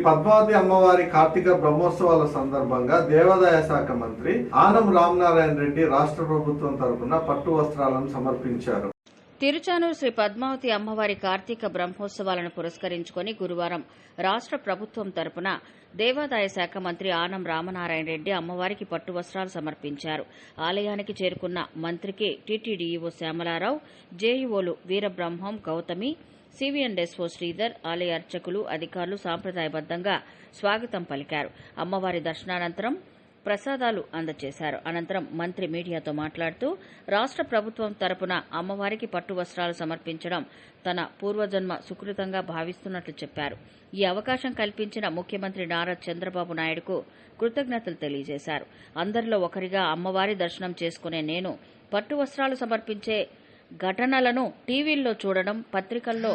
పద్మావతి అమ్మవారి కార్తీక బ్రహ్మోత్సవాల సందర్భంగా దేవాదాయ శాఖ మంత్రి ఆనం రామనారాయణ రెడ్డి రాష్ట్ర ప్రభుత్వం తరపున పట్టు వస్త్రాలను సమర్పించారు. తిరుచానూరు శ్రీ పద్మావతి అమ్మవారి కార్తీక బ్రహ్మోత్సవాలను పురస్కరించుకుని గురువారం రాష్ట్ర ప్రభుత్వం తరపున దేవాదాయ శాఖ మంత్రి ఆనం రామనారాయణ రెడ్డి అమ్మవారికి పట్టు వస్త్రాలు సమర్పించారు. ఆలయానికి చేరుకున్న మంత్రికి టీటీడీఈఓ శ్యామలారావు, జేఈఓలు వీరబ్రహ్మం, గౌతమి, సివిఎన్ఎస్ఓ శ్రీధర్, ఆలయ అర్చకులు, అధికారులు సాంప్రదాయబద్దంగా స్వాగతం పలికారు. అమ్మవారి దర్శనానంతరం ప్రసాదాలు అందజేశారు. అనంతరం మంత్రి మీడియాతో మాట్లాడుతూ రాష్ట్ర ప్రభుత్వం తరపున అమ్మవారికి పట్టు వస్త్రాలు సమర్పించడం తన పూర్వజన్మ సుకృతంగా భావిస్తున్నట్లు చెప్పారు. ఈ అవకాశం కల్పించిన ముఖ్యమంత్రి నారా చంద్రబాబు నాయుడుకు కృతజ్ఞతలు తెలియజేశారు. అందరిలో ఒకరిగా అమ్మవారి దర్శనం చేసుకునే నేను పట్టు వస్త్రాలు సమర్పించే ఘటనలను టీవీల్లో చూడడం, పత్రికల్లో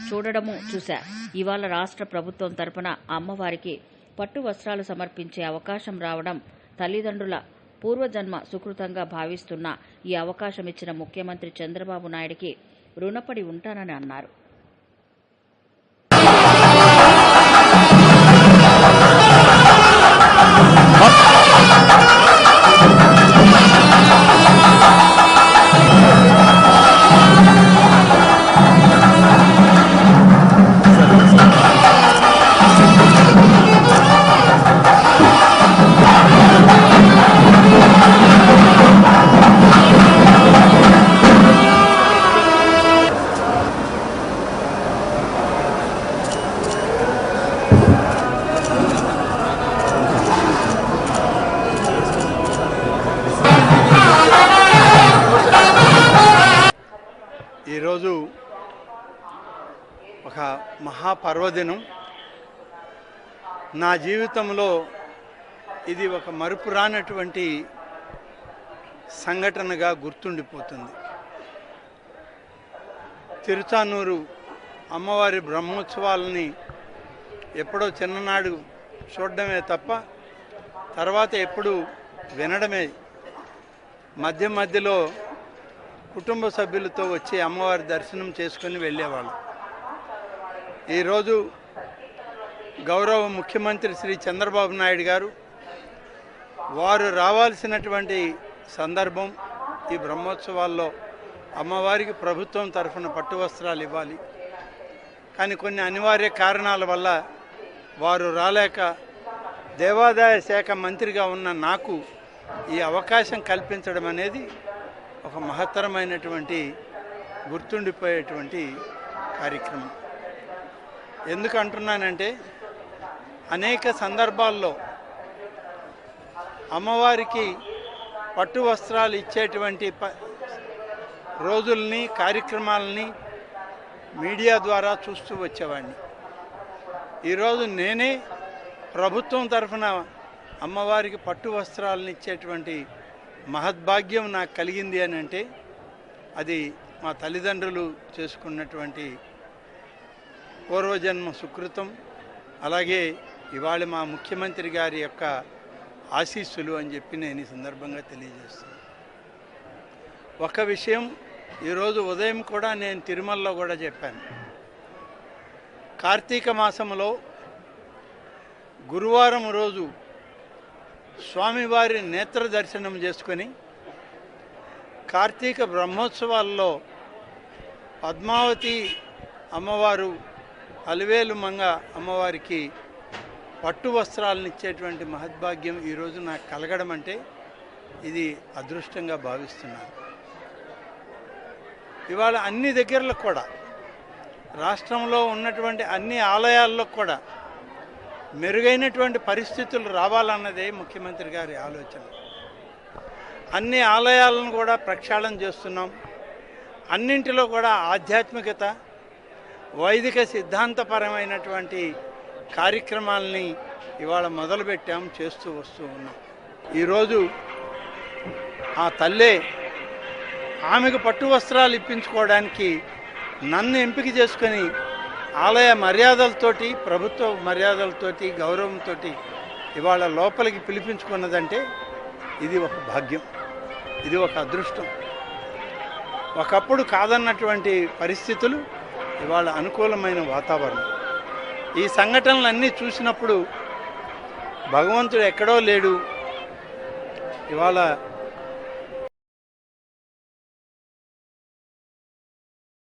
చూడడము చూశా. ఇవాళ రాష్ట్ర ప్రభుత్వం తరపున అమ్మవారికి పట్టు వస్త్రాలు సమర్పించే అవకాశం రావడం తల్లిదండ్రుల పూర్వజన్మ సుకృతంగా భావిస్తున్న ఈ అవకాశం ఇచ్చిన ముఖ్యమంత్రి చంద్రబాబు నాయుడికి రుణపడి ఉంటానని అన్నారు. ఈరోజు ఒక మహాపర్వదినం. నా జీవితంలో ఇది ఒక మరుపురానటువంటి సంఘటనగా గుర్తుండిపోతుంది. తిరుచానూరు అమ్మవారి బ్రహ్మోత్సవాలని ఎప్పుడో చిన్ననాడు చూడడమే తప్ప తర్వాత ఎప్పుడు వినడమే. మధ్య మధ్యలో కుటుంబ సభ్యులతో వచ్చి అమ్మవారి దర్శనం చేసుకొని వెళ్ళేవాళ్ళు. ఈరోజు గౌరవ ముఖ్యమంత్రి శ్రీ చంద్రబాబు నాయుడు గారు వారు రావాల్సినటువంటి సందర్భం ఈ బ్రహ్మోత్సవాల్లో అమ్మవారికి ప్రభుత్వం తరఫున పట్టు వస్త్రాలు ఇవ్వాలి. కానీ కొన్ని అనివార్య కారణాల వల్ల వారు రాలేక దేవాదాయ శాఖ మంత్రిగా ఉన్న నాకు ఈ అవకాశం కల్పించడం అనేది ఒక మహత్తరమైనటువంటి గుర్తుండిపోయేటువంటి కార్యక్రమం. ఎందుకు అంటున్నానంటే అనేక సందర్భాల్లో అమ్మవారికి పట్టు వస్త్రాలు ఇచ్చేటువంటి రోజుల్ని, కార్యక్రమాలని మీడియా ద్వారా చూస్తూ వచ్చేవాడిని. ఈరోజు నేనే ప్రభుత్వం తరఫున అమ్మవారికి పట్టు వస్త్రాలను ఇచ్చేటువంటి మహద్భాగ్యం నాకు కలిగింది అని అంటే అది మా తల్లిదండ్రులు చేసుకున్నటువంటి పూర్వజన్మ సుకృతం. అలాగే ఇవాళ మా ముఖ్యమంత్రి గారి యొక్క ఆశీస్సులు అని చెప్పి నేను ఈ సందర్భంగా తెలియజేస్తాను. ఒక విషయం ఈరోజు ఉదయం కూడా నేను తిరుమలలో కూడా చెప్పాను. కార్తీక మాసంలో గురువారం రోజు స్వామివారి నేత్ర దర్శనం చేసుకొని కార్తీక బ్రహ్మోత్సవాల్లో పద్మావతి అమ్మవారు, అలివేలు మంగ అమ్మవారికి పట్టు వస్త్రాలను ఇచ్చేటువంటి మహద్భాగ్యం ఈరోజు నాకు కలగడం అంటే ఇది అదృష్టంగా భావిస్తున్నాను. ఇవాళ అన్ని దగ్గరలో కూడా, రాష్ట్రంలో ఉన్నటువంటి అన్ని ఆలయాల్లో కూడా మెరుగైనటువంటి పరిస్థితులు రావాలన్నదే ముఖ్యమంత్రి గారి ఆలోచన. అన్ని ఆలయాలను కూడా ప్రక్షాళన చేస్తున్నాం. అన్నింటిలో కూడా ఆధ్యాత్మికత, వైదిక సిద్ధాంతపరమైనటువంటి కార్యక్రమాలని ఇవాళ మొదలుపెట్టాం, చేస్తూ వస్తూ ఉన్నాం. ఈరోజు ఆ తల్లే ఆమెకు పట్టు వస్త్రాలు ఇప్పించుకోవడానికి నన్ను ఎంపిక చేసుకొని ఆలయ మర్యాదలతోటి, ప్రభుత్వ మర్యాదలతోటి, గౌరవంతో ఇవాళ లోపలికి పిలిపించుకున్నదంటే ఇది ఒక భాగ్యం, ఇది ఒక అదృష్టం. ఒకప్పుడు కాదన్నటువంటి పరిస్థితులు ఇవాళ అనుకూలమైన వాతావరణం. ఈ సంఘటనలన్నీ చూసినప్పుడు భగవంతుడు ఎక్కడో లేడు, ఇవాళ